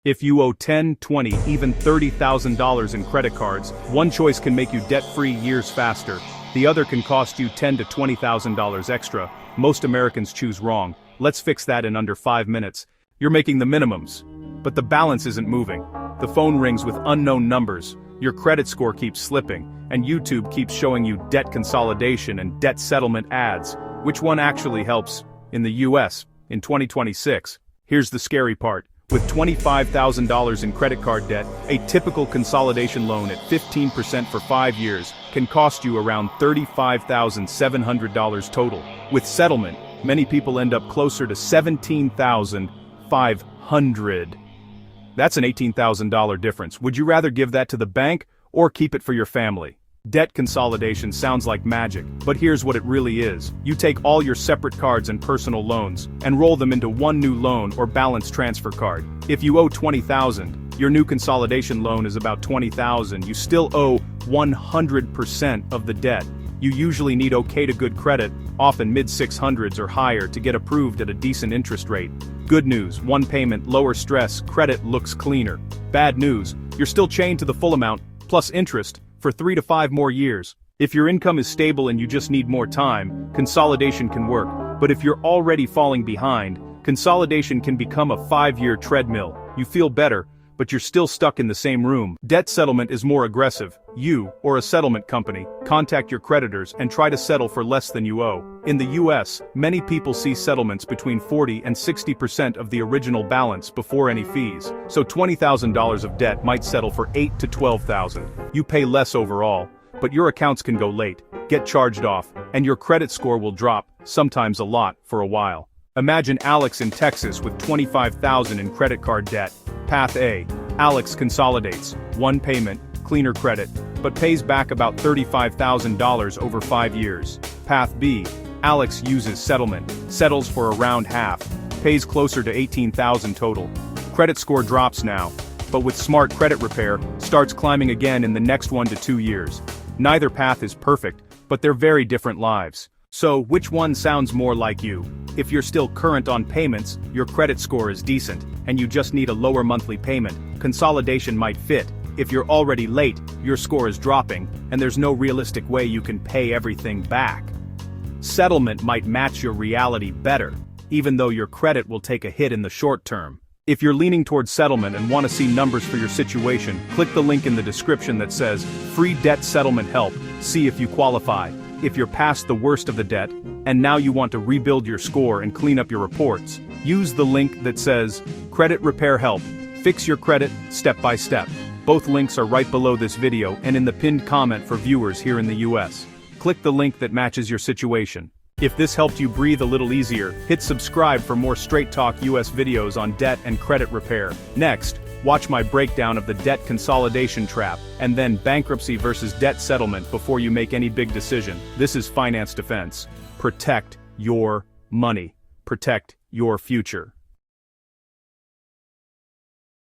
If you owe $10, $20, even $30,000 in credit cards, one choice can make you debt-free years faster. The other can cost you $10,000 to $20,000 extra. Most Americans choose wrong. Let's fix that in under 5 minutes. You're making the minimums, but the balance isn't moving. The phone rings with unknown numbers. Your credit score keeps slipping, and YouTube keeps showing you debt consolidation and debt settlement ads. Which one actually helps? In the US, in 2026. Here's the scary part. With $25,000 in credit card debt, a typical consolidation loan at 15% for 5 years can cost you around $35,700 total. With settlement, many people end up closer to $17,500. That's an $18,000 difference. Would you rather give that to the bank or keep it for your family? Debt consolidation sounds like magic, but here's what it really is. You take all your separate cards and personal loans and roll them into one new loan or balance transfer card. If you owe $20,000, your new consolidation loan is about $20,000. You still owe 100% of the debt. You usually need okay to good credit, often mid-600s or higher, to get approved at a decent interest rate. Good news, one payment, lower stress, credit looks cleaner. Bad news, you're still chained to the full amount, plus interest, for 3 to 5 more years. If your income is stable and you just need more time, consolidation can work. But if you're already falling behind, consolidation can become a 5-year treadmill. You feel better, but you're still stuck in the same room. Debt settlement is more aggressive. You, or a settlement company, contact your creditors and try to settle for less than you owe. In the US, many people see settlements between 40 and 60% of the original balance before any fees. So $20,000 of debt might settle for $8,000 to $12,000. You pay less overall, but your accounts can go late, get charged off, and your credit score will drop, sometimes a lot, for a while. Imagine Alex in Texas with $25,000 in credit card debt. Path A. Alex consolidates, one payment, cleaner credit, but pays back about $35,000 over 5 years. Path B. Alex uses settlement, settles for around half, pays closer to $18,000 total. Credit score drops now, but with smart credit repair, starts climbing again in the next 1 to 2 years. Neither path is perfect, but they're very different lives. So, which one sounds more like you? If you're still current on payments, your credit score is decent, and you just need a lower monthly payment, consolidation might fit. If you're already late, your score is dropping, and there's no realistic way you can pay everything back. Settlement might match your reality better, even though your credit will take a hit in the short term. If you're leaning towards settlement and want to see numbers for your situation, click the link in the description that says, Free Debt Settlement Help, see if you qualify. If you're past the worst of the debt, and now you want to rebuild your score and clean up your reports, use the link that says, Credit Repair Help, fix your credit, step by step. Both links are right below this video and in the pinned comment for viewers here in the US. Click the link that matches your situation. If this helped you breathe a little easier, hit subscribe for more Straight Talk US videos on debt and credit repair. Next, watch my breakdown of the debt consolidation trap, and then bankruptcy versus debt settlement before you make any big decision. This is Finance Defense. Protect your money. Protect your future.